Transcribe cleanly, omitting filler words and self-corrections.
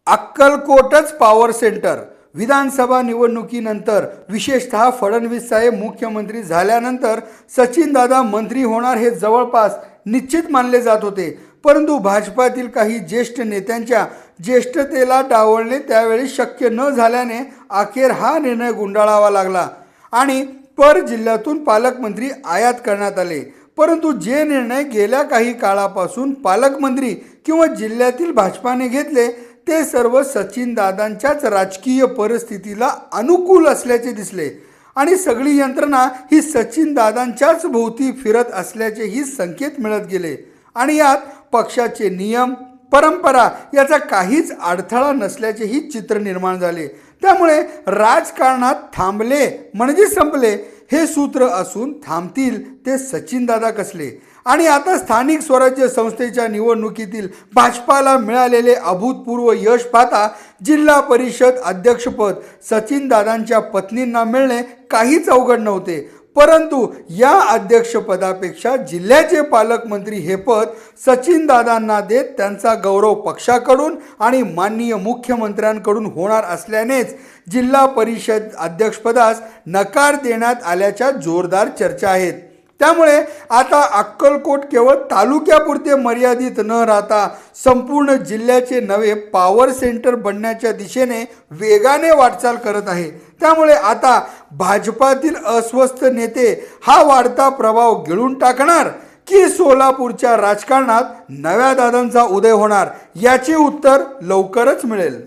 अक्कलकोटच power centre. विधानसभा निवडणुकीनंतर विशेषतः फडणवीस साहेब मुख्यमंत्री झाल्यानंतर सचिनदादा मंत्री होणार हे जवळपास निश्चित मानले जात होते. परंतु भाजपातील काही ज्येष्ठ नेत्यांच्या ज्येष्ठतेला डावलणे त्यावेळी शक्य न झाल्याने अखेर हा निर्णय गुंडाळावा लागला आणि पर जिल्ह्यातून पालकमंत्री आयात करण्यात आले. परंतु जे निर्णय गेल्या काही काळापासून पालकमंत्री किंवा जिल्ह्यातील भाजपाने घेतले ते सर्व सचिनदादांच्याच राजकीय परिस्थितीला अनुकूल असल्याचे दिसले आणि सगळी यंत्रणा ही सचिनदादांच्याच भोवती फिरत असल्याचेही संकेत मिळत गेले आणि यात पक्षाचे नियम परंपरा याचा काहीच अडथळा नसल्याचेही चित्र निर्माण झाले. त्यामुळे राजकारणात थांबले म्हणजे संपले हे सूत्र असून थांबतील ते सचिनदादा कसले. आणि आता स्थानिक स्वराज्य संस्थेच्या निवडणुकीतील भाजपाला मिळालेले अभूतपूर्व यश पाहता जिल्हा परिषद अध्यक्षपद सचिनदादांच्या पत्नींना मिळणे काहीच अवघड नव्हते. परंतु या अध्यक्षपदापेक्षा जिल्ह्याचे पालकमंत्री हे पद सचिनदादांना देत त्यांचा गौरव पक्षाकडून आणि माननीय मुख्यमंत्र्यांकडून होणार असल्यानेच जिल्हा परिषद अध्यक्षपदास नकार देण्यात आल्याच्या जोरदार चर्चा आहेत. त्यामुळे आता अक्कलकोट केवळ तालुक्यापुरते मर्यादित न राहता संपूर्ण जिल्ह्याचे नवे पॉवर सेंटर बनण्याच्या दिशेने वेगाने वाटचाल करत आहे. त्यामुळे आता भाजपातील अस्वस्थ नेते हा वाढता प्रभाव गिळून टाकणार की सोलापूरच्या राजकारणात नव्या दादांचा उदय होणार याचे उत्तर लवकरच मिळेल.